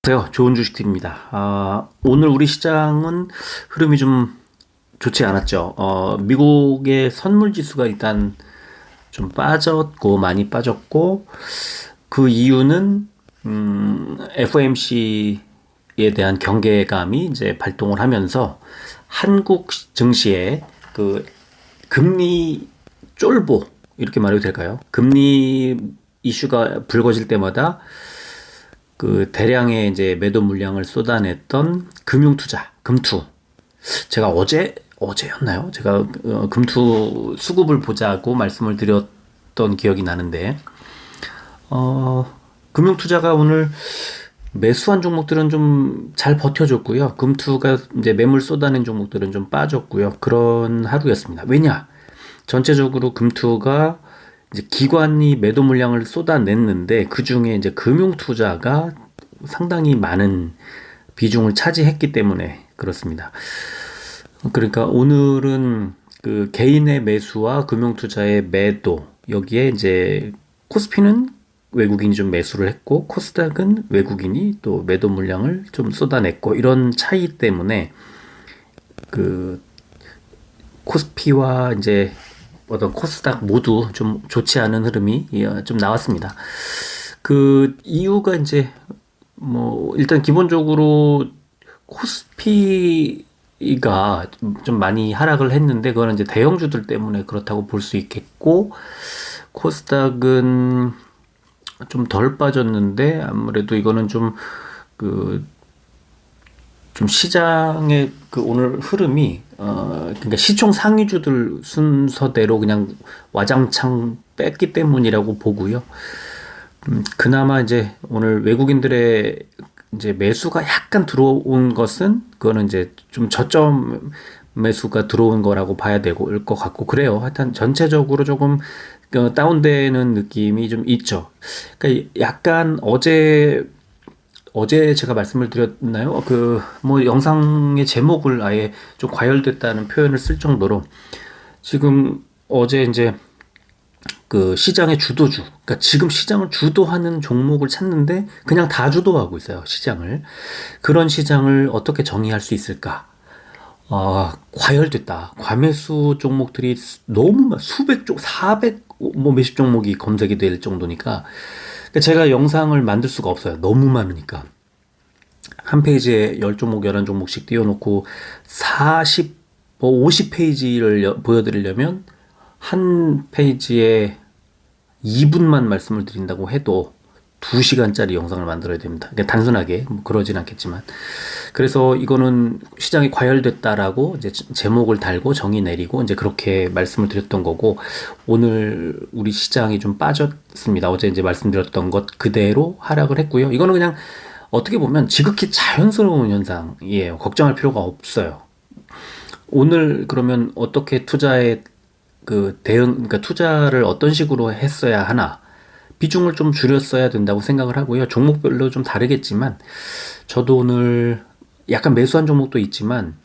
안녕하세요. 좋은 주식팁입니다. 오늘 우리 시장은 흐름이 좀 좋지 않았죠. 미국의 선물 지수가 일단 좀 빠졌고, 많이 빠졌고, 그 이유는, FOMC에 대한 경계감이 이제 발동을 하면서 한국 증시에 그 금리 쫄보, 이렇게 말해도 될까요? 금리 이슈가 불거질 때마다 그 대량의 이제 매도 물량을 쏟아냈던 금융투자, 금투. 제가 어제였나요? 제가 금투 수급을 보자고 말씀을 드렸던 기억이 나는데, 금융투자가 오늘 매수한 종목들은 좀 잘 버텨줬고요. 금투가 이제 매물 쏟아낸 종목들은 좀 빠졌고요. 그런 하루였습니다. 왜냐? 전체적으로 금투가 이제 기관이 매도 물량을 쏟아냈는데 그 중에 이제 금융 투자가 상당히 많은 비중을 차지했기 때문에 그렇습니다. 그러니까 오늘은 그 개인의 매수와 금융 투자의 매도, 여기에 이제 코스피는 외국인이 좀 매수를 했고 코스닥은 외국인이 또 매도 물량을 좀 쏟아냈고, 이런 차이 때문에 그 코스피와 이제 어떤 코스닥 모두 좀 좋지 않은 흐름이 좀 나왔습니다. 그 이유가 이제 뭐 일단 기본적으로 코스피가 좀 많이 하락을 했는데, 그거는 이제 대형주들 때문에 그렇다고 볼 수 있겠고, 코스닥은 좀 덜 빠졌는데 아무래도 이거는 좀 시장의 그 오늘 흐름이 그러니까 시총 상위주들 순서대로 그냥 와장창 뺐기 때문이라고 보고요. 그나마 이제 오늘 외국인들의 이제 매수가 약간 들어온 것은, 그거는 이제 좀 저점 매수가 들어온 거라고 봐야 되고 것 같고 그래요. 하여튼 전체적으로 조금 다운되는 느낌이 좀 있죠. 그러니까 약간 어제 제가 말씀을 드렸나요? 뭐 영상의 제목을 아예 좀 과열됐다는 표현을 쓸 정도로, 지금 어제 이제 그 시장의 주도주, 그러니까 지금 시장을 주도하는 종목을 찾는데 그냥 다 주도하고 있어요, 시장을. 그런 시장을 어떻게 정의할 수 있을까? 과열됐다. 과매수 종목들이 너무 수백 종, 400, 뭐 몇십 종목이 검색이 될 정도니까, 그러니까 제가 영상을 만들 수가 없어요. 너무 많으니까. 한 페이지에 10종목, 11종목씩 띄워놓고 50페이지를 보여드리려면 한 페이지에 2분만 말씀을 드린다고 해도 2시간짜리 영상을 만들어야 됩니다. 그러니까 단순하게, 뭐 그러진 않겠지만. 그래서 이거는 시장이 과열됐다라고 이제 제목을 달고 정의 내리고 이제 그렇게 말씀을 드렸던 거고, 오늘 우리 시장이 좀 빠졌습니다. 어제 이제 말씀드렸던 것 그대로 하락을 했고요. 이거는 그냥 어떻게 보면 지극히 자연스러운 현상이에요. 걱정할 필요가 없어요. 오늘 그러면 어떻게 투자에 그러니까 투자를 어떤 식으로 했어야 하나, 비중을 좀 줄였어야 된다고 생각을 하고요. 종목별로 좀 다르겠지만, 저도 오늘 약간 매수한 종목도 있지만,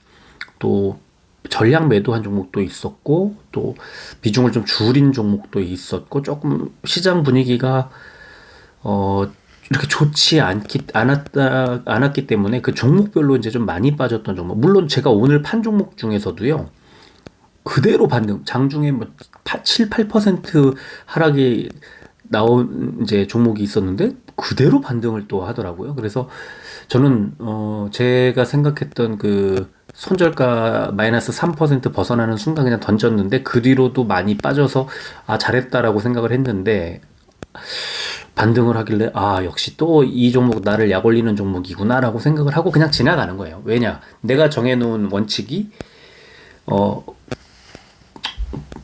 또 전량 매도한 종목도 있었고, 또 비중을 좀 줄인 종목도 있었고, 조금 시장 분위기가 이렇게 좋지 않았기 때문에 그 종목별로 이제 좀 많이 빠졌던 종목. 물론 제가 오늘 판 종목 중에서도요, 그대로 반등, 장중에 뭐 7, 8% 하락이 나온 이제 종목이 있었는데 그대로 반등을 또 하더라고요. 그래서 저는 제가 생각했던 그 손절가 마이너스 3% 벗어나는 순간 그냥 던졌는데, 그 뒤로도 많이 빠져서 잘했다라고 생각을 했는데, 반등을 하길래 역시 또 이 종목 나를 약 올리는 종목이구나라고 생각을 하고 그냥 지나가는 거예요. 왜냐, 내가 정해놓은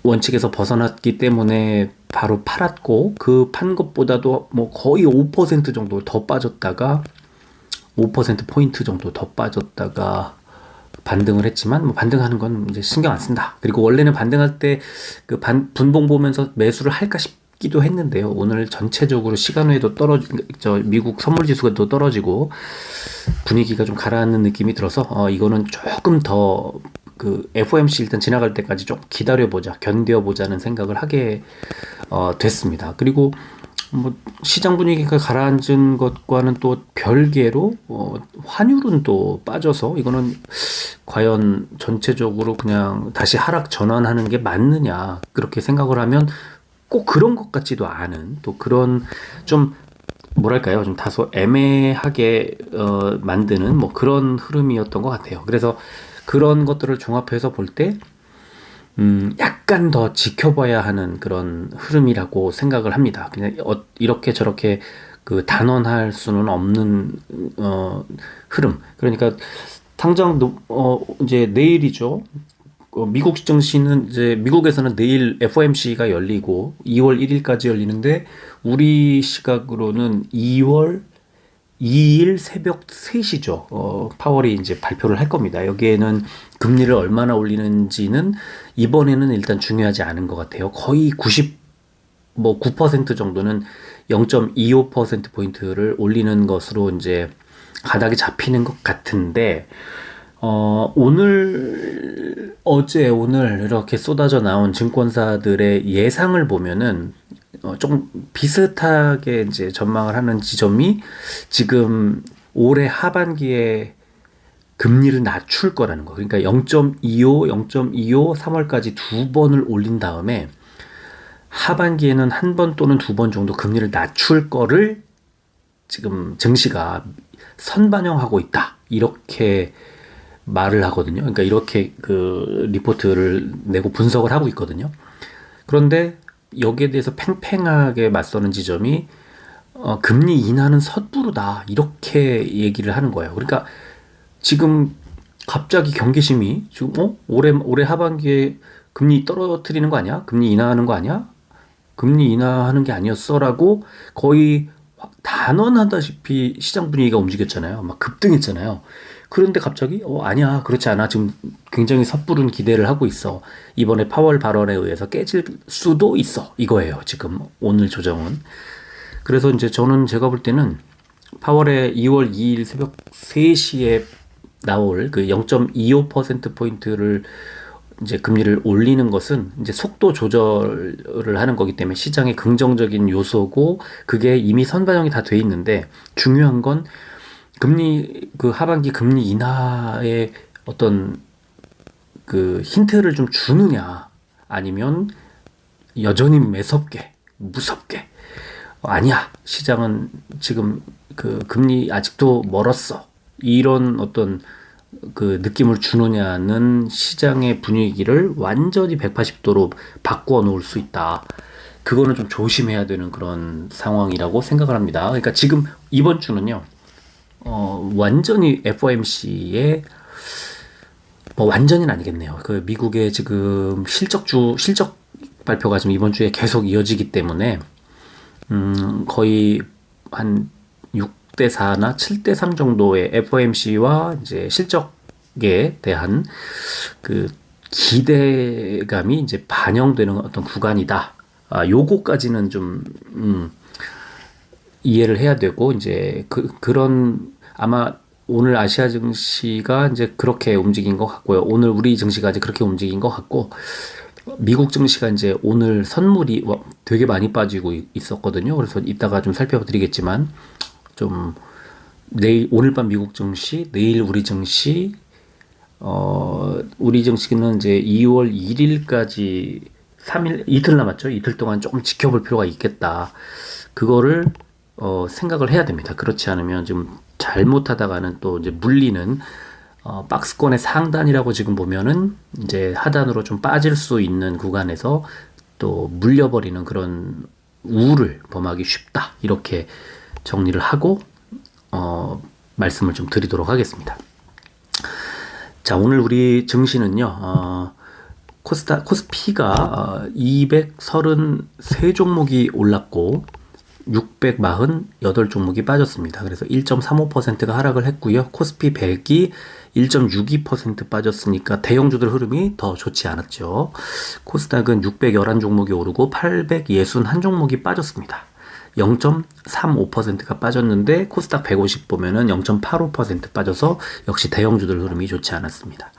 원칙에서 벗어났기 때문에 바로 팔았고, 그 판 것보다도 뭐 거의 5% 정도 더 빠졌다가 5%포인트 정도 더 빠졌다가 반등을 했지만, 뭐 반등하는 건 이제 신경 안 쓴다. 그리고 원래는 반등할 때 그 분봉 보면서 매수를 할까 싶기도 했는데요. 오늘 전체적으로 시간외에도 미국 선물 지수가 또 떨어지고 분위기가 좀 가라앉는 느낌이 들어서 이거는 조금 더 그 FOMC 일단 지나갈 때까지 좀 기다려보자, 견뎌보자는 생각을 하게 됐습니다. 그리고 뭐 시장 분위기가 가라앉은 것과는 또 별개로 환율은 또 빠져서 이거는 과연 전체적으로 그냥 다시 하락 전환하는 게 맞느냐 그렇게 생각을 하면 꼭 그런 것 같지도 않은 또 그런 좀 뭐랄까요 좀 다소 애매하게 만드는 뭐 그런 흐름이었던 것 같아요. 그래서 그런 것들을 종합해서 볼 때 약간 더 지켜봐야 하는 그런 흐름이라고 생각을 합니다. 그냥 이렇게 저렇게 그 단언할 수는 없는 흐름. 그러니까 당장 이제 내일이죠. 미국 증시는 이제 미국에서는 내일 FOMC가 열리고 2월 1일까지 열리는데 우리 시각으로는 2월 2일 새벽 3시죠. 파월이 이제 발표를 할 겁니다. 여기에는 금리를 얼마나 올리는지는 이번에는 일단 중요하지 않은 것 같아요. 거의 9% 정도는 0.25%포인트를 올리는 것으로 이제 가닥이 잡히는 것 같은데, 오늘 이렇게 쏟아져 나온 증권사들의 예상을 보면은, 조금 비슷하게 이제 전망을 하는 지점이 지금 올해 하반기에 금리를 낮출 거라는 거. 그러니까 0.25, 0.25, 3월까지 두 번을 올린 다음에 하반기에는 한 번 또는 두 번 정도 금리를 낮출 거를 지금 증시가 선반영하고 있다. 이렇게 말을 하거든요. 그러니까 이렇게 그 리포트를 내고 분석을 하고 있거든요. 그런데 여기에 대해서 팽팽하게 맞서는 지점이 금리 인하는 섣부르다. 이렇게 얘기를 하는 거예요. 그러니까 지금 갑자기 경계심이 지금 올해 하반기에 금리 떨어뜨리는 거 아니야? 금리 인하하는 거 아니야? 금리 인하하는 게 아니었어라고 거의 단언하다시피 시장 분위기가 움직였잖아요. 막 급등했잖아요. 그런데 갑자기 아니야 그렇지 않아 지금 굉장히 섣부른 기대를 하고 있어 이번에 파월 발언에 의해서 깨질 수도 있어 이거예요 지금 오늘 조정은. 그래서 이제 제가 볼 때는 파월의 2월 2일 새벽 3시에 나올 그 0.25%포인트를 이제 금리를 올리는 것은 이제 속도 조절을 하는 거기 때문에 시장의 긍정적인 요소고 그게 이미 선반영이 다 돼 있는데 중요한 건 그 하반기 금리 인하의 어떤 그 힌트를 좀 주느냐 아니면 여전히 매섭게 무섭게 아니야 시장은 지금 그 금리 아직도 멀었어 이런 어떤 그 느낌을 주느냐는 시장의 분위기를 완전히 180도로 바꾸어 놓을 수 있다. 그거는 좀 조심해야 되는 그런 상황이라고 생각을 합니다. 그러니까 지금 이번 주는요. 완전히 FOMC의 완전히는 아니겠네요. 그 미국의 지금 실적 발표가 지금 이번 주에 계속 이어지기 때문에 거의 한 6대4나 7대3 정도의 FOMC와 이제 실적에 대한 그 기대감이 이제 반영되는 어떤 구간이다. 요거까지는 좀 이해를 해야 되고 이제 그런 아마 오늘 아시아 증시가 이제 그렇게 움직인 것 같고요. 오늘 우리 증시가 이제 그렇게 움직인 것 같고 미국 증시가 이제 오늘 선물이 되게 많이 빠지고 있었거든요. 그래서 이따가 좀 살펴드리겠지만 좀 오늘 밤 미국 증시, 내일 우리 증시, 우리 증시는 이제 2월 1일까지 3일 이틀 남았죠. 이틀 동안 조금 지켜볼 필요가 있겠다. 그거를 생각을 해야 됩니다. 그렇지 않으면 좀 잘못하다가는 또 이제 물리는 박스권의 상단이라고 지금 보면은 이제 하단으로 좀 빠질 수 있는 구간에서 또 물려버리는 그런 우를 범하기 쉽다. 이렇게 정리를 하고 말씀을 좀 드리도록 하겠습니다. 자, 오늘 우리 증시는요. 코스피가 233종목이 올랐고 648 종목이 빠졌습니다. 그래서 1.35%가 하락을 했고요. 코스피 100이 1.62% 빠졌으니까 대형주들 흐름이 더 좋지 않았죠. 코스닥은 611 종목이 오르고 861 종목이 빠졌습니다. 0.35%가 빠졌는데 코스닥 150 보면은 0.85% 빠져서 역시 대형주들 흐름이 좋지 않았습니다.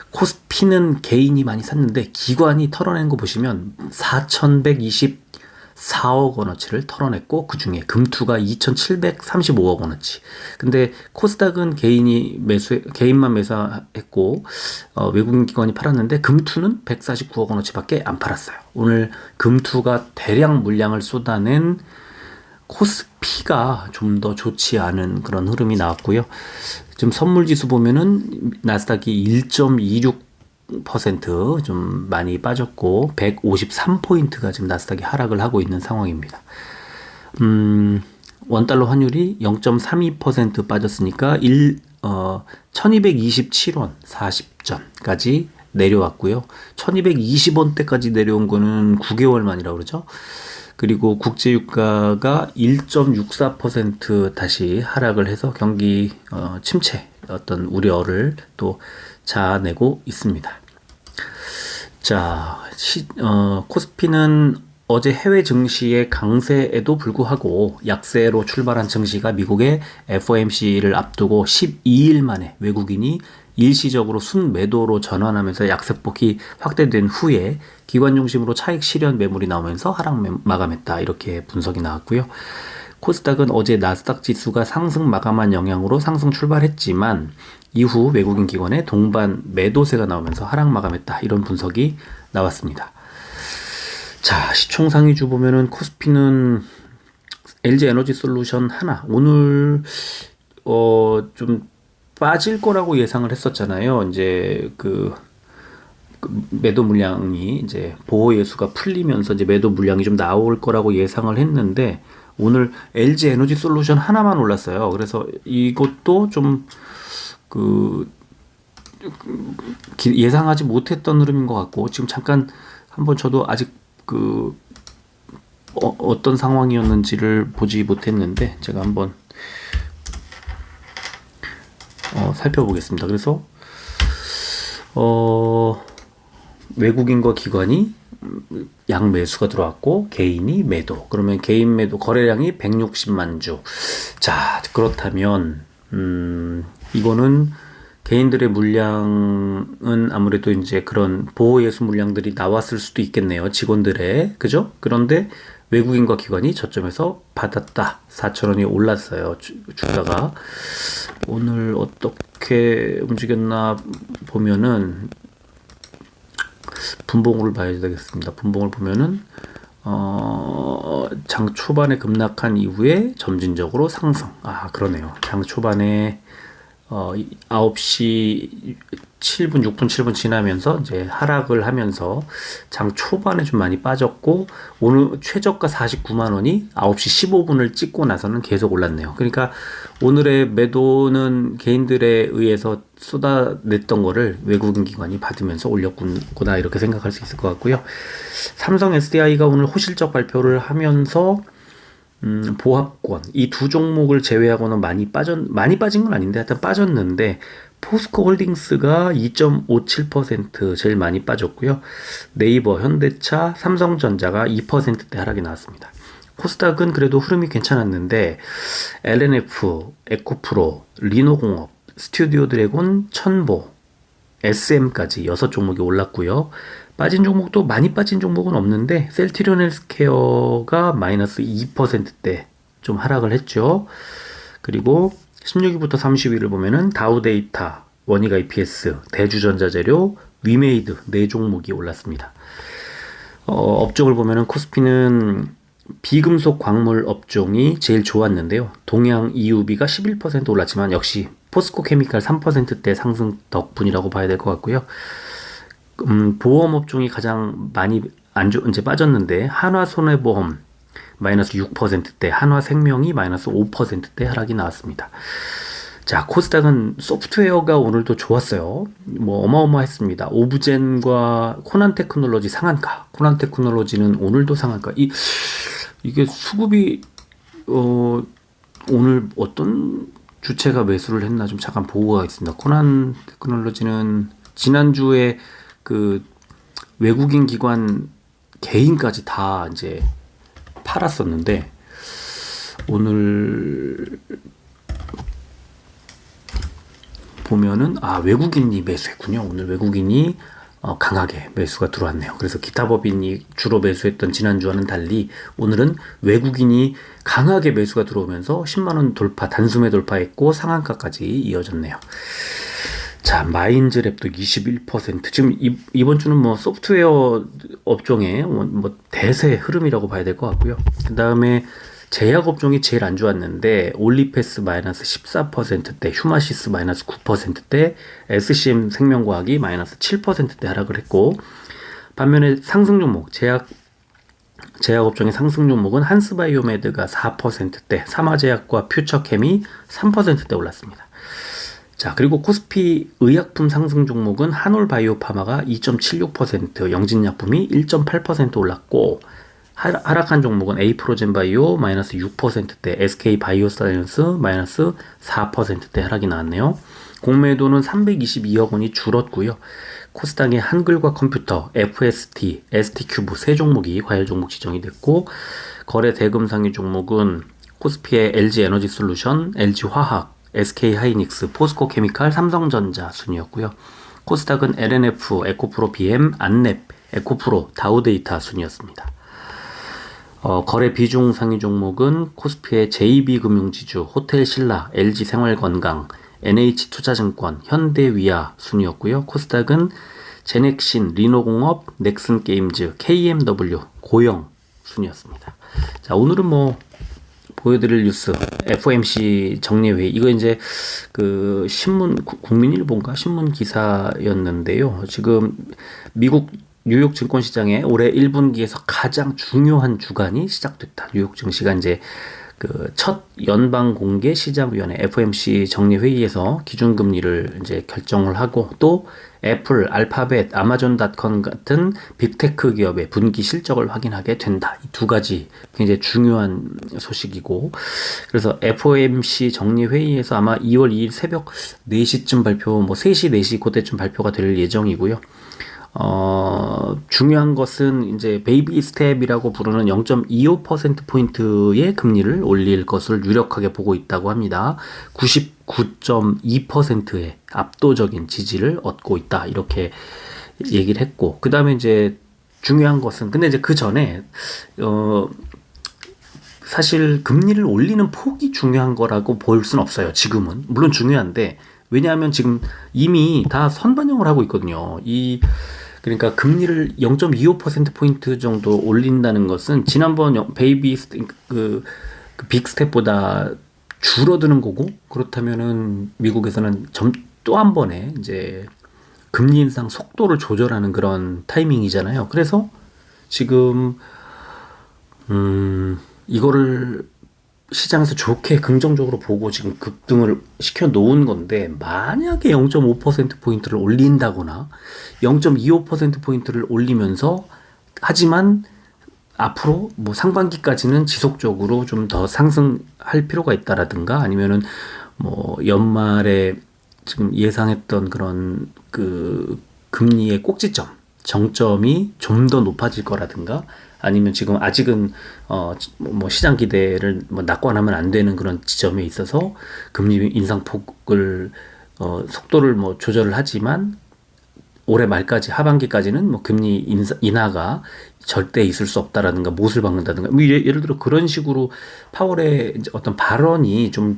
코스피는 개인이 많이 샀는데 기관이 털어낸 거 보시면 4,124 4억 원어치를 털어냈고 그중에 금투가 2,735억 원어치. 근데 코스닥은 개인만 매수했고 외국인 기관이 팔았는데 금투는 149억 원어치밖에 안 팔았어요. 오늘 금투가 대량 물량을 쏟아낸 코스피가 좀 더 좋지 않은 그런 흐름이 나왔고요. 지금 선물 지수 보면은 나스닥이 1.26% 좀 많이 빠졌고 153포인트가 지금 나스닥이 하락을 하고 있는 상황입니다. 원달러 환율이 0.32% 빠졌으니까 1227원 40전까지 내려왔고요. 1220원대까지 내려온 거는 9개월 만이라고 그러죠. 그리고 국제유가가 1.64% 다시 하락을 해서 경기 침체 어떤 우려를 또 자아내고 있습니다. 자, 코스피는 어제 해외 증시의 강세에도 불구하고 약세로 출발한 증시가 미국의 FOMC를 앞두고 12일 만에 외국인이 일시적으로 순매도로 전환하면서 약세폭이 확대된 후에 기관 중심으로 차익 실현 매물이 나오면서 하락 마감했다. 이렇게 분석이 나왔고요. 코스닥은 어제 나스닥 지수가 상승 마감한 영향으로 상승 출발했지만 이후 외국인 기관의 동반 매도세가 나오면서 하락 마감했다. 이런 분석이 나왔습니다. 자, 시총 상위주 보면은 코스피는 LG 에너지 솔루션 하나 오늘 좀 빠질 거라고 예상을 했었잖아요. 이제 그 매도 물량이 이제 보호 예수가 풀리면서 이제 매도 물량이 좀 나올 거라고 예상을 했는데 오늘 LG 에너지 솔루션 하나만 올랐어요. 그래서 이것도 좀 예상하지 못했던 흐름인 것 같고 지금 잠깐 한번 저도 아직 어떤 상황이었는지를 보지 못했는데 제가 한번 살펴보겠습니다. 그래서 외국인과 기관이 양매수가 들어왔고 개인이 매도. 그러면 개인 매도 거래량이 160만 주. 자, 그렇다면 이거는 개인들의 물량은 아무래도 이제 그런 보호예수 물량들이 나왔을 수도 있겠네요. 직원들의. 그죠? 그런데 외국인과 기관이 저점에서 받았다. 4,000원이 올랐어요. 주가가. 오늘 어떻게 움직였나 보면은 분봉을 봐야 되겠습니다. 분봉을 보면은 장 초반에 급락한 이후에 점진적으로 상승. 아, 그러네요. 장 초반에 9시 7분, 6분, 7분 지나면서 이제 하락을 하면서 장 초반에 좀 많이 빠졌고 오늘 최저가 49만 원이 9시 15분을 찍고 나서는 계속 올랐네요. 그러니까 오늘의 매도는 개인들에 의해서 쏟아냈던 거를 외국인 기관이 받으면서 올렸구나 이렇게 생각할 수 있을 것 같고요. 삼성 SDI가 오늘 호실적 발표를 하면서 보합권 이 두 종목을 제외하고는 많이 빠진 건 아닌데 하여튼 빠졌는데 포스코 홀딩스가 2.57% 제일 많이 빠졌고요. 네이버, 현대차, 삼성전자가 2%대 하락이 나왔습니다. 코스닥은 그래도 흐름이 괜찮았는데 LNF, 에코프로, 리노공업, 스튜디오 드래곤, 천보, SM까지 6종목이 올랐고요. 빠진 종목도 많이 빠진 종목은 없는데 셀트리온 헬스케어가 마이너스 2%대 좀 하락을 했죠. 그리고 16위부터 30위를 보면은 다우데이터, 원익 IPS, 대주전자재료, 위메이드 4종목이 올랐습니다. 업종을 보면은 코스피는 비금속 광물 업종이 제일 좋았는데요. 동양 EUB가 11% 올랐지만 역시 포스코 케미칼 3%대 상승 덕분이라고 봐야 될 것 같고요. 보험 업종이 가장 많이 이제 빠졌는데 한화손해보험 마이너스 6%대, 한화생명이 마이너스 5%대 하락이 나왔습니다. 자, 코스닥은 소프트웨어가 오늘도 좋았어요. 뭐 어마어마했습니다. 오브젠과 코난테크놀로지 상한가. 코난테크놀로지는 오늘도 상한가. 이게 수급이 오늘 어떤 주체가 매수를 했나 좀 잠깐 보고 가겠습니다. 코난테크놀로지는 지난주에 그 외국인 기관 개인까지 다 이제 팔았었는데 오늘 보면은 외국인이 매수했군요. 오늘 외국인이 강하게 매수가 들어왔네요. 그래서 기타 법인이 주로 매수했던 지난주와는 달리 오늘은 외국인이 강하게 매수가 들어오면서 10만원 돌파, 단숨에 돌파했고 상한가까지 이어졌네요. 자, 마인즈랩도 21%. 지금 이번 주는 뭐 소프트웨어 업종의 뭐 대세 흐름이라고 봐야 될 것 같고요. 그 다음에 제약 업종이 제일 안 좋았는데 올리패스 마이너스 14%대, 휴마시스 마이너스 9%대, SCM 생명과학이 마이너스 7%대 하락을 했고, 반면에 상승 종목, 제약 업종의 상승 종목은 한스바이오메드가 4%대, 사마제약과 퓨처캠이 3%대 올랐습니다. 자, 그리고 코스피 의약품 상승 종목은 한올바이오파마가 2.76%, 영진약품이 1.8% 올랐고, 하락한 종목은 에이프로젠바이오 마이너스 6%대, SK바이오사이언스 마이너스 4%대 하락이 나왔네요. 공매도는 322억 원이 줄었고요. 코스닥의 한글과 컴퓨터, FST, ST큐브 세 종목이 과열 종목 지정이 됐고, 거래 대금 상위 종목은 코스피의 LG에너지솔루션, LG화학, SK하이닉스, 포스코케미칼, 삼성전자 순이었고요. 코스닥은 LNF, 에코프로 BM, 안랩, 에코프로, 다우데이터 순이었습니다. 거래 비중 상위 종목은 코스피의 JB금융지주, 호텔신라, LG생활건강, NH투자증권, 현대위아 순이었고요. 코스닥은 제넥신, 리노공업, 넥슨게임즈, KMW, 고영 순이었습니다. 자, 오늘은 뭐 보여드릴 뉴스, FOMC 정례회의. 이거 이제 그 신문, 국민일보인가 신문 기사였는데요. 지금 미국 뉴욕 증권시장에 올해 1분기에서 가장 중요한 주간이 시작됐다. 뉴욕 증시가 이제 그 첫 연방 공개 시장위원회 FOMC 정례 회의에서 기준금리를 이제 결정을 하고, 또 애플, 알파벳, 아마존닷컴 같은 빅테크 기업의 분기 실적을 확인하게 된다. 이 두 가지 굉장히 중요한 소식이고, 그래서 FOMC 정례 회의에서 아마 2월 2일 새벽 4시쯤 발표, 뭐 3시, 4시 그때쯤 발표가 될 예정이고요. 중요한 것은 이제 베이비 스텝이라고 부르는 0.25%포인트의 금리를 올릴 것을 유력하게 보고 있다고 합니다. 99.2%의 압도적인 지지를 얻고 있다. 이렇게 얘기를 했고, 그 다음에 이제 중요한 것은, 근데 이제 그 전에, 사실 금리를 올리는 폭이 중요한 거라고 볼 수는 없어요. 지금은. 물론 중요한데, 왜냐하면 지금 이미 다 선반영을 하고 있거든요. 그러니까 금리를 0.25%포인트 정도 올린다는 것은 지난번 베이비 그 빅스텝보다 줄어드는 거고, 그렇다면은 미국에서는 또 한 번에 이제 금리 인상 속도를 조절하는 그런 타이밍이잖아요. 그래서 지금 이거를 시장에서 좋게 긍정적으로 보고 지금 급등을 시켜 놓은 건데, 만약에 0.5%포인트를 올린다거나 0.25%포인트를 올리면서, 하지만 앞으로 뭐 상반기까지는 지속적으로 좀 더 상승할 필요가 있다라든가, 아니면은 뭐 연말에 지금 예상했던 그런 그 금리의 꼭지점, 정점이 좀 더 높아질 거라든가, 아니면 지금 아직은 뭐 시장 기대를 뭐 낙관하면 안 되는 그런 지점에 있어서 금리 인상폭을 속도를 뭐 조절을 하지만 올해 말까지, 하반기까지는 뭐 금리 인하가 절대 있을 수 없다라든가, 못을 박는다든가, 뭐 예를 들어 그런 식으로 파월의 이제 어떤 발언이 좀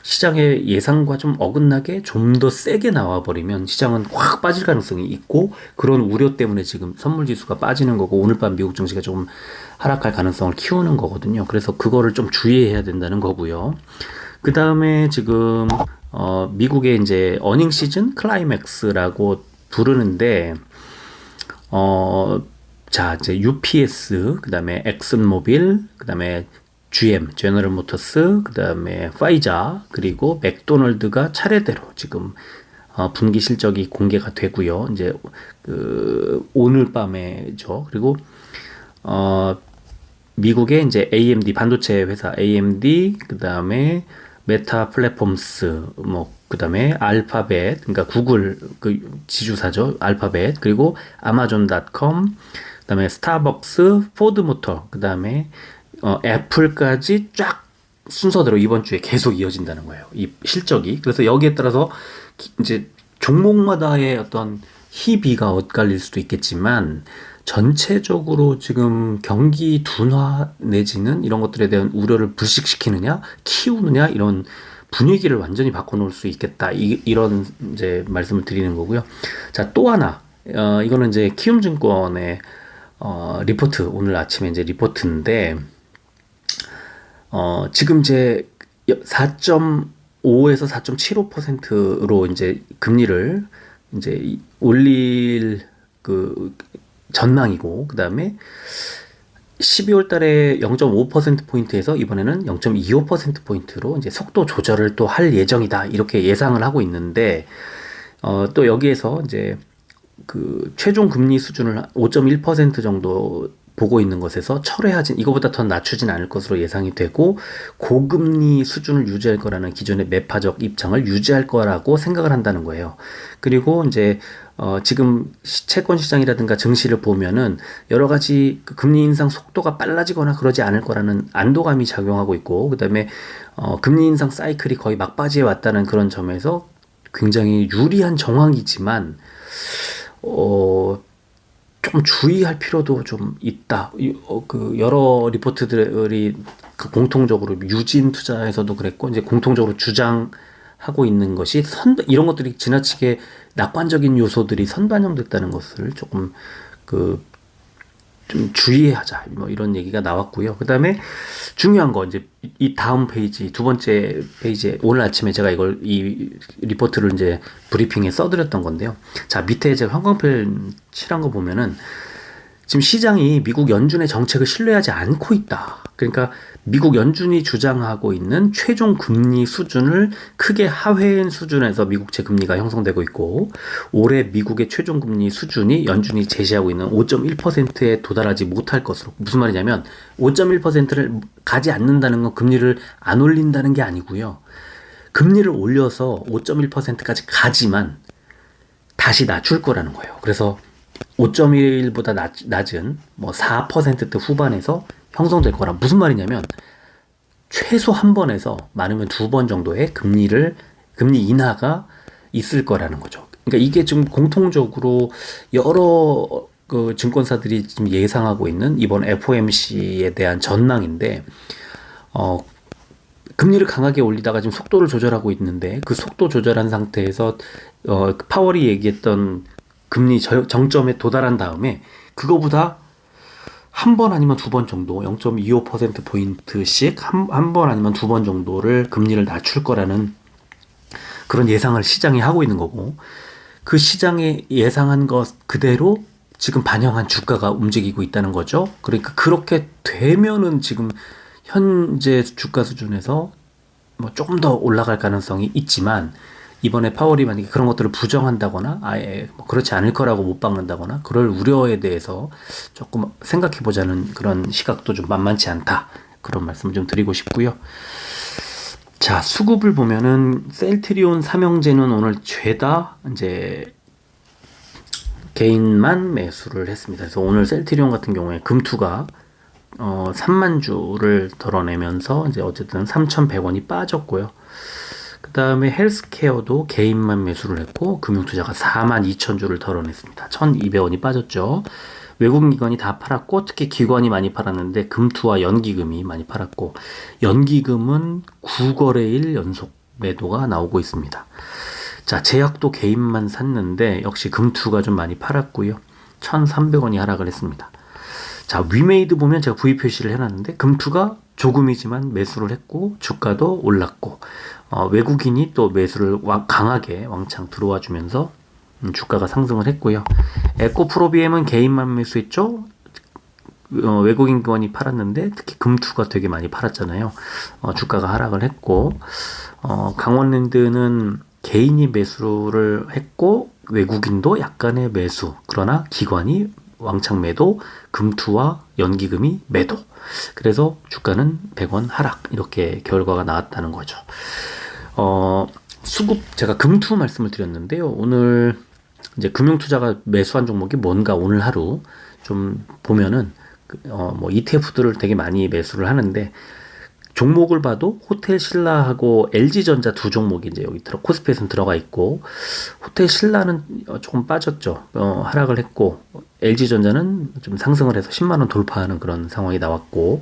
시장의 예상과 좀 어긋나게 좀 더 세게 나와버리면 시장은 확 빠질 가능성이 있고, 그런 우려 때문에 지금 선물지수가 빠지는 거고, 오늘 밤 미국 증시가 조금 하락할 가능성을 키우는 거거든요. 그래서 그거를 좀 주의해야 된다는 거고요. 그 다음에 지금 미국의 이제 어닝 시즌 클라이맥스라고 부르는데, 자, 이제 UPS, 그 다음에 엑슨모빌, 그 다음에 GM, 제너럴 모터스, 그 다음에 파이자, 그리고 맥도널드가 차례대로 지금 분기 실적이 공개가 되고요. 이제 오늘 밤에죠. 그리고 미국의 이제 AMD 반도체 회사 AMD, 그 다음에 메타 플랫폼스, 뭐 그 다음에 알파벳, 그러니까 구글 그 지주사죠. 알파벳, 그리고 아마존닷컴, 그 다음에 스타벅스, 포드모터, 그 다음에 애플까지 쫙 순서대로 이번 주에 계속 이어진다는 거예요. 이 실적이. 그래서 여기에 따라서 이제 종목마다의 어떤 희비가 엇갈릴 수도 있겠지만 전체적으로 지금 경기 둔화 내지는 이런 것들에 대한 우려를 불식시키느냐, 키우느냐 이런 분위기를 완전히 바꿔놓을 수 있겠다. 이런 이제 말씀을 드리는 거고요. 자, 또 하나, 이거는 이제 키움증권의 리포트, 오늘 아침에 이제 리포트인데, 지금 이제 4.5에서 4.75%로 이제 금리를 이제 올릴 그 전망이고, 그 다음에 12월 달에 0.5%포인트에서 이번에는 0.25%포인트로 이제 속도 조절을 또 할 예정이다. 이렇게 예상을 하고 있는데, 또 여기에서 이제 그 최종 금리 수준을 5.1% 정도 보고 있는 것에서 철회하진, 이거보다 더 낮추진 않을 것으로 예상이 되고, 고금리 수준을 유지할 거라는 기존의 매파적 입장을 유지할 거라고 생각을 한다는 거예요. 그리고 이제 지금 채권 시장이라든가 증시를 보면은 여러 가지 그 금리 인상 속도가 빨라지거나 그러지 않을 거라는 안도감이 작용하고 있고, 그다음에 금리 인상 사이클이 거의 막바지에 왔다는 그런 점에서 굉장히 유리한 정황이지만 좀 주의할 필요도 좀 있다. 그 여러 리포트들이 공통적으로 유진 투자에서도 그랬고 이제 공통적으로 주장하고 있는 것이 이런 것들이 지나치게 낙관적인 요소들이 선반영됐다는 것을 조금 좀 주의하자, 뭐 이런 얘기가 나왔고요. 그 다음에 중요한 거 이제 이 다음 페이지, 두 번째 페이지에 오늘 아침에 제가 이 리포트를 이제 브리핑에 써드렸던 건데요. 자, 밑에 제가 형광펜 칠한 거 보면은 지금 시장이 미국 연준의 정책을 신뢰하지 않고 있다. 그러니까 미국 연준이 주장하고 있는 최종 금리 수준을 크게 하회한 수준에서 미국채 금리가 형성되고 있고, 올해 미국의 최종 금리 수준이 연준이 제시하고 있는 5.1%에 도달하지 못할 것으로. 무슨 말이냐면 5.1%를 가지 않는다는 건 금리를 안 올린다는 게 아니고요. 금리를 올려서 5.1%까지 가지만 다시 낮출 거라는 거예요. 그래서 5.1보다 낮은 뭐 4%대 후반에서 형성될 거라. 무슨 말이냐면 최소 한 번에서 많으면 두 번 정도의 금리 인하가 있을 거라는 거죠. 그러니까 이게 지금 공통적으로 여러 그 증권사들이 지금 예상하고 있는 이번 FOMC에 대한 전망인데, 금리를 강하게 올리다가 지금 속도를 조절하고 있는데, 그 속도 조절한 상태에서 파월이 얘기했던 금리 정점에 도달한 다음에 그거보다 한 번 아니면 두 번 정도 0.25%포인트씩 한 번 아니면 두 번 정도를 금리를 낮출 거라는 그런 예상을 시장이 하고 있는 거고, 그 시장이 예상한 것 그대로 지금 반영한 주가가 움직이고 있다는 거죠. 그러니까 그렇게 되면은 지금 현재 주가 수준에서 뭐 조금 더 올라갈 가능성이 있지만, 이번에 파월이 만약에 그런 것들을 부정한다거나 아예 뭐 그렇지 않을 거라고 못 박는다거나 그럴 우려에 대해서 조금 생각해 보자는 그런 시각도 좀 만만치 않다. 그런 말씀을 좀 드리고 싶고요. 자, 수급을 보면은 셀트리온 삼형제는 오늘 죄다 이제 개인만 매수를 했습니다. 그래서 오늘 셀트리온 같은 경우에 금투가 3만 주를 덜어내면서 이제 어쨌든 3,100원이 빠졌고요. 그 다음에 헬스케어도 개인만 매수를 했고, 금융투자가 42,000주를 덜어냈습니다. 1,200원이 빠졌죠. 외국인 기관이 다 팔았고, 특히 기관이 많이 팔았는데 금투와 연기금이 많이 팔았고, 연기금은 9거래일 연속 매도가 나오고 있습니다. 자, 제약도 개인만 샀는데 역시 금투가 좀 많이 팔았고요. 1,300원이 하락을 했습니다. 자, 위메이드 보면 제가 V 표시를 해놨는데 금투가 조금이지만 매수를 했고 주가도 올랐고, 외국인이 또 매수를 강하게 왕창 들어와 주면서 주가가 상승을 했고요. 에코프로비엠은 개인만 매수했죠. 외국인 기관이 팔았는데 특히 금투가 되게 많이 팔았잖아요. 주가가 하락을 했고, 강원랜드는 개인이 매수를 했고 외국인도 약간의 매수, 그러나 기관이 왕창 매도, 금투와 연기금이 매도. 그래서 주가는 100원 하락, 이렇게 결과가 나왔다는 거죠. 수급, 제가 금투 말씀을 드렸는데요. 오늘 이제 금융투자가 매수한 종목이 뭔가 오늘 하루 좀 보면은 뭐 ETF들을 되게 많이 매수를 하는데, 종목을 봐도 호텔 신라하고 LG전자 두 종목이 이제 여기 코스피에서는 들어가 있고, 호텔 신라는 조금 빠졌죠. 하락을 했고, LG전자는 좀 상승을 해서 10만 원 돌파하는 그런 상황이 나왔고,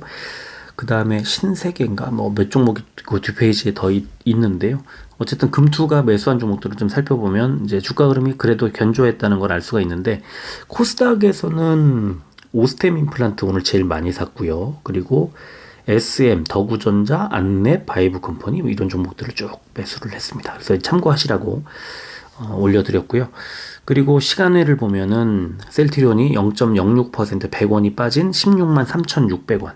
그 다음에 신세계인가 뭐 몇 종목이 그 뒷페이지에 더 있는데요. 어쨌든 금투가 매수한 종목들을 좀 살펴보면 이제 주가 흐름이 그래도 견조했다는 걸 알 수가 있는데, 코스닥에서는 오스템 임플란트 오늘 제일 많이 샀고요. 그리고 SM, 더구전자, 안랩, 바이브 컴퍼니 뭐 이런 종목들을 쭉 매수를 했습니다. 그래서 참고하시라고 올려드렸고요. 그리고 시간외를 보면은 셀트리온이 0.06% 100원이 빠진 16만 3,600원,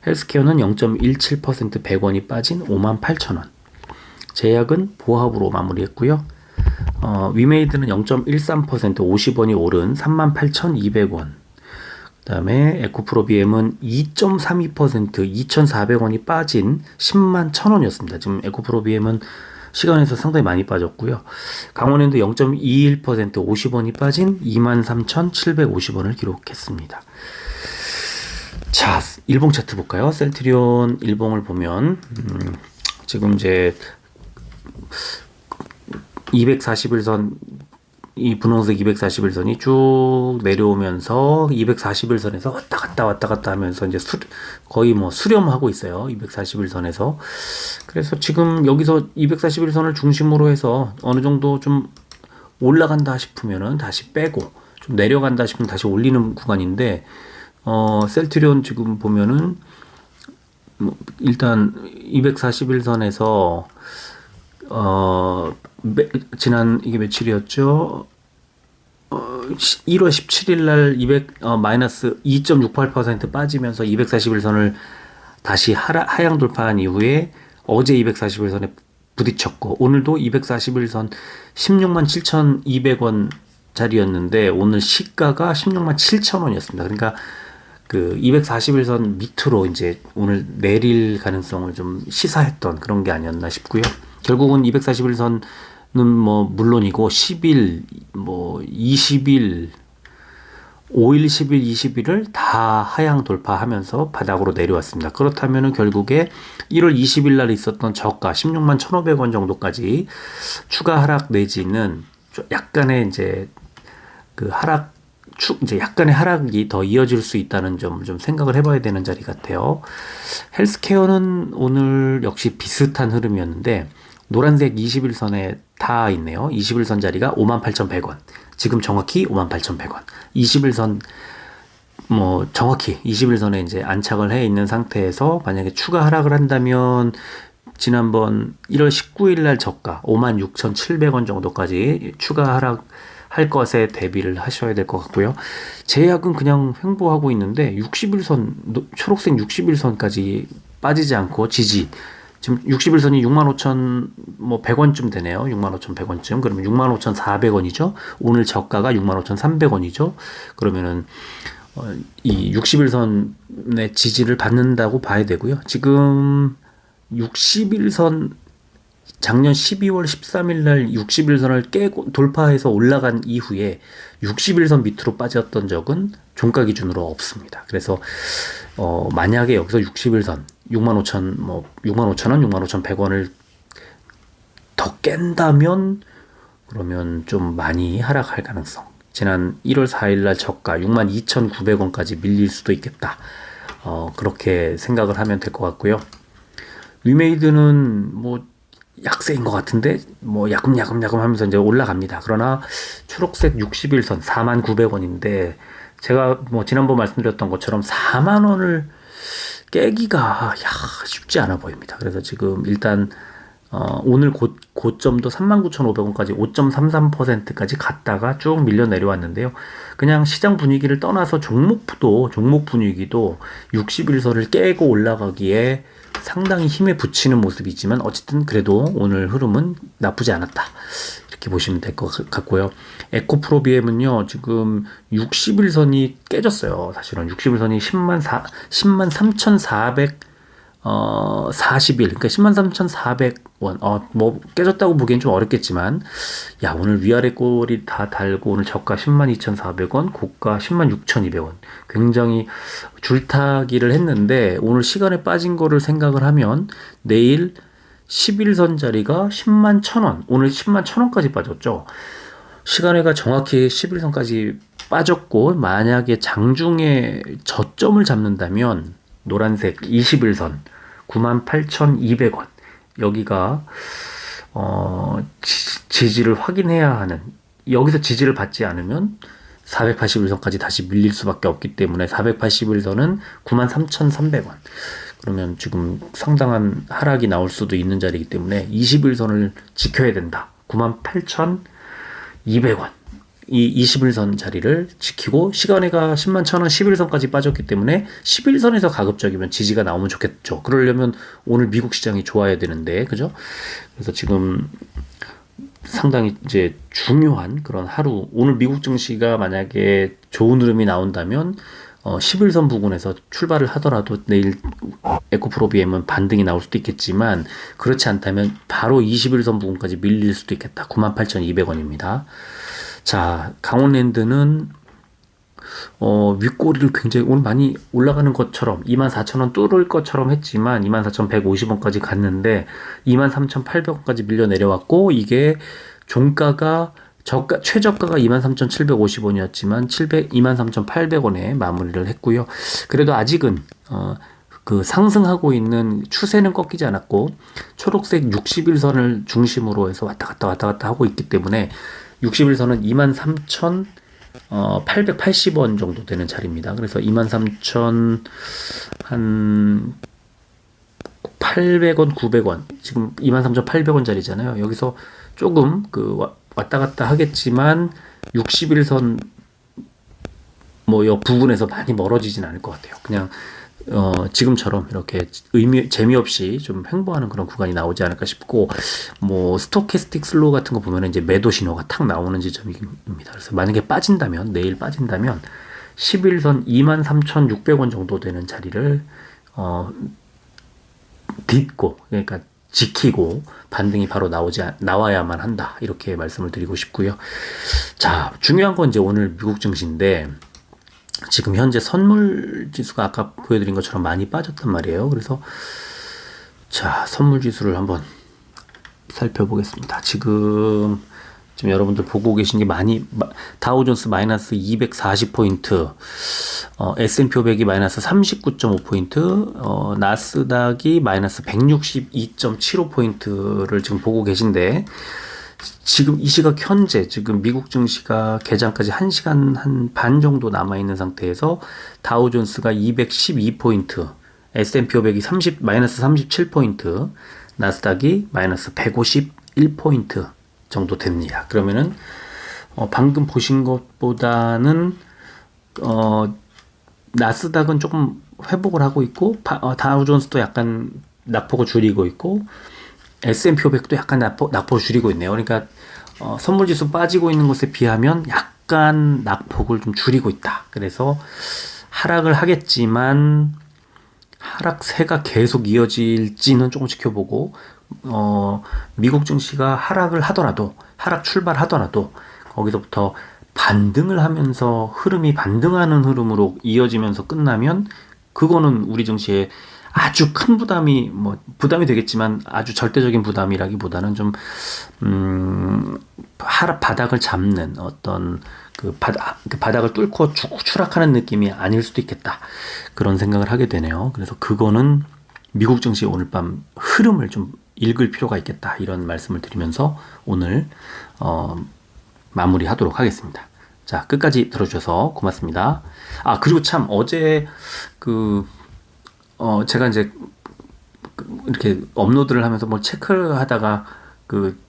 헬스케어는 0.17% 100원이 빠진 5만 8천원, 제약은 보합으로 마무리했고요. 위메이드는 0.13% 50원이 오른 38,200원, 그 다음에 에코프로비엠은 2.32% 2,400원이 빠진 10만 1,000원이었습니다. 지금 에코프로비엠은 시간에서 상당히 많이 빠졌고요. 강원랜드 0.21% 50원이 빠진 23,750원을 기록했습니다. 자, 일봉 차트 볼까요? 셀트리온 일봉을 보면 지금 이제 241선, 이 분홍색 241선이 쭉 내려오면서 241선에서 왔다 갔다 하면서 이제 거의 뭐 수렴하고 있어요. 241선에서. 그래서 지금 여기서 241선을 중심으로 해서 어느 정도 좀 올라간다 싶으면은 다시 빼고, 좀 내려간다 싶으면 다시 올리는 구간인데, 셀트리온 지금 보면은 뭐 일단 241선에서 지난 이게 며칠이었죠? 1월 17일 날 마이너스 2.68% 빠지면서 241선을 다시 하향 돌파한 이후에 어제 241선에 부딪혔고, 오늘도 241선 16만 7,200원 자리였는데 오늘 시가가 16만 7천원이었습니다. 그러니까 그 241선 밑으로 이제 오늘 내릴 가능성을 좀 시사했던 그런 게 아니었나 싶고요. 결국은 241선은 뭐 물론이고 10일, 뭐 20일, 5일, 10일, 20일을 다 하향 돌파하면서 바닥으로 내려왔습니다. 그렇다면은 결국에 1월 20일 날 있었던 저가 16만 1,500원 정도까지 추가 하락 내지는 약간의 이제 그 이제 약간의 하락이 더 이어질 수 있다는 점 좀 생각을 해봐야 되는 자리 같아요. 헬스케어는 오늘 역시 비슷한 흐름이었는데 노란색 21선에 다 있네요. 21선 자리가 58,100원. 지금 정확히 58,100원. 21선 뭐 정확히 21선에 이제 안착을 해 있는 상태에서 만약에 추가 하락을 한다면 지난번 1월 19일 날 저가 56,700원 정도까지 추가 하락할 것에 대비를 하셔야 될 것 같고요. 제약은 그냥 횡보하고 있는데 61선, 초록색 61선까지 빠지지 않고 지지. 지금 61선이 65,100원쯤 되네요. 65,100원쯤. 그러면 65,400원이죠. 오늘 저가가 65,300원이죠. 그러면은 이 61선의 지지를 받는다고 봐야 되고요. 지금 61선 작년 12월 13일 날 61선을 깨고 돌파해서 올라간 이후에 61선 밑으로 빠졌던 적은 종가 기준으로 없습니다. 그래서 만약에 여기서 61선 65,000 뭐 65,000원, 65,100원을 더 깬다면 그러면 좀 많이 하락할 가능성. 지난 1월 4일 날 저가 62,900원까지 밀릴 수도 있겠다. 그렇게 생각을 하면 될 것 같고요. 위메이드는 뭐 약세인 것 같은데 뭐 야금야금 하면서 이제 올라갑니다. 그러나 초록색 61선 49,900원인데 제가 뭐 지난번 말씀드렸던 것처럼 4만 원을 깨기가 쉽지 않아 보입니다. 그래서 지금 일단 오늘 고점도 39,500원까지 5.33%까지 갔다가 쭉 밀려 내려왔는데요. 그냥 시장 분위기를 떠나서 종목 분위기도 61선을 깨고 올라가기에 상당히 힘에 붙이는 모습이지만 어쨌든 그래도 오늘 흐름은 나쁘지 않았다. 이렇게 보시면 될 것 같고요. 에코프로비엠은요, 지금 61선이 깨졌어요. 사실은 61선이 10만 3,400 40일, 그러니까 103,400원. 뭐, 깨졌다고 보기엔 좀 어렵겠지만, 야, 오늘 위아래 꼴이 다 달고, 오늘 저가 102,400원, 고가 106,200원. 굉장히 줄타기를 했는데, 오늘 시간에 빠진 거를 생각을 하면, 내일 11선 자리가 10만 1,000원, 오늘 10만 1,000원까지 빠졌죠. 시간에가 정확히 11선까지 빠졌고, 만약에 장중에 저점을 잡는다면, 노란색 21선 98,200원 여기가 지지를 확인해야 하는, 여기서 지지를 받지 않으면 481선까지 다시 밀릴 수밖에 없기 때문에 481선은 93,300원. 그러면 지금 상당한 하락이 나올 수도 있는 자리이기 때문에 21선을 지켜야 된다. 98,200원. 이 21선 자리를 지키고, 시간에가 10만 1,000원 11선까지 빠졌기 때문에 11선에서 가급적이면 지지가 나오면 좋겠죠. 그러려면 오늘 미국 시장이 좋아야 되는데, 그죠? 그래서 지금 상당히 이제 중요한 그런 하루, 오늘 미국 증시가 만약에 좋은 흐름이 나온다면 11선 부근에서 출발을 하더라도 내일 에코프로비엠은 반등이 나올 수도 있겠지만, 그렇지 않다면 바로 21선 부근까지 밀릴 수도 있겠다. 98,200원입니다. 자, 강원랜드는 윗꼬리를 굉장히 오늘 많이 올라가는 것처럼 24,000원 뚫을 것처럼 했지만 24,150원까지 갔는데 23,800원까지 밀려 내려왔고, 이게 종가가 최저가가 23,750원이었지만 23,800원에 마무리를 했고요. 그래도 아직은 그 상승하고 있는 추세는 꺾이지 않았고, 초록색 61선을 중심으로 해서 왔다 갔다 하고 있기 때문에 61선은 23,880원 정도 되는 자리입니다. 그래서 23,000 한 800원, 900원, 지금 23,800원 자리잖아요. 여기서 조금 그 왔다 갔다 하겠지만 61선 뭐 여 부분에서 많이 멀어지진 않을 것 같아요. 그냥 지금처럼 이렇게 재미없이 좀 횡보하는 그런 구간이 나오지 않을까 싶고, 뭐 스토캐스틱 슬로우 같은 거 보면 이제 매도 신호가 탁 나오는 지점입니다. 그래서 만약에 빠진다면, 내일 빠진다면 11선 23,600원 정도 되는 자리를 딛고, 그러니까 지키고 반등이 바로 나와야만 한다, 이렇게 말씀을 드리고 싶고요. 자, 중요한 건 이제 오늘 미국 증시인데, 지금 현재 선물 지수가 아까 보여드린 것처럼 많이 빠졌단 말이에요. 그래서 자, 선물 지수를 한번 살펴보겠습니다. 지금 여러분들 보고 계신 게 다우존스 마이너스 240포인트, S&P 500이 마이너스 39.5포인트, 나스닥이 마이너스 162.75포인트를 지금 보고 계신데, 지금 이 시각 현재 지금 미국 증시가 개장까지 1시간 한 반 정도 남아있는 상태에서 다우존스가 212포인트, S&P 500이 마이너스 37포인트, 나스닥이 마이너스 151포인트 정도 됩니다. 그러면은 방금 보신 것보다는 나스닥은 조금 회복을 하고 있고, 다우존스도 약간 낙폭을 줄이고 있고, S&P 500도 약간 낙폭을 줄이고 있네요. 그러니까 선물지수 빠지고 있는 것에 비하면 약간 낙폭을 좀 줄이고 있다. 그래서 하락을 하겠지만 하락세가 계속 이어질지는 조금 지켜보고, 미국 증시가 하락을 하더라도, 하락 출발하더라도 거기서부터 반등을 하면서 흐름이 반등하는 흐름으로 이어지면서 끝나면, 그거는 우리 증시에 아주 큰 부담이 되겠지만 아주 절대적인 부담이라기보다는 좀 바닥을 잡는 어떤 그 바닥을 뚫고 추락하는 느낌이 아닐 수도 있겠다, 그런 생각을 하게 되네요. 그래서 그거는 미국 증시 오늘 밤 흐름을 좀 읽을 필요가 있겠다, 이런 말씀을 드리면서 오늘 마무리하도록 하겠습니다. 자, 끝까지 들어주셔서 고맙습니다. 그리고 참 어제 제가 이제 이렇게 업로드를 하면서 뭘 체크를 하다가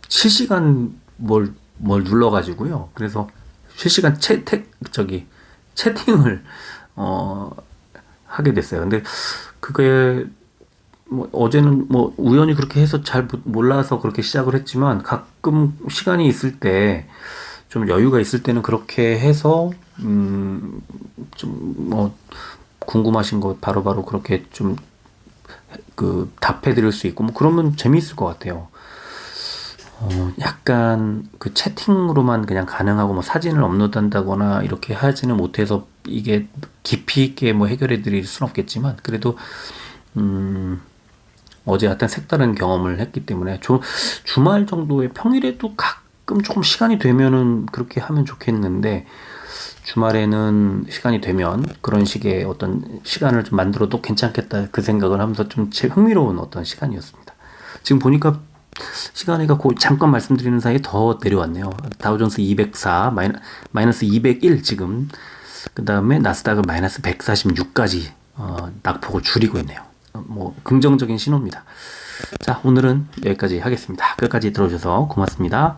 실시간 뭘 눌러가지고요. 그래서 실시간 채팅을 하게 됐어요. 근데 그게 어제는 우연히 그렇게 해서 잘 몰라서 그렇게 시작을 했지만, 가끔 시간이 있을 때, 좀 여유가 있을 때는 그렇게 해서 궁금하신 거 바로바로 그렇게 좀 그 답해 드릴 수 있고 뭐 그러면 재미있을 것 같아요. 약간 그 채팅으로만 그냥 가능하고 뭐 사진을 업로드한다거나 이렇게 하지는 못해서 이게 깊이 있게 뭐 해결해 드릴 수는 없겠지만 그래도 어제 하여튼 색다른 경험을 했기 때문에 주말 정도에 평일에도 가끔 조금 시간이 되면은 그렇게 하면 좋겠는데 주말에는 시간이 되면 그런 식의 어떤 시간을 좀 만들어도 괜찮겠다 그 생각을 하면서 좀 흥미로운 어떤 시간이었습니다. 지금 보니까 시간이가 잠깐 말씀드리는 사이에 더 내려왔네요. 다우존스 204 마이너스 201 지금 그 다음에 나스닥은 마이너스 146까지 낙폭을 줄이고 있네요. 뭐 긍정적인 신호입니다. 자, 오늘은 여기까지 하겠습니다. 끝까지 들어주셔서 고맙습니다.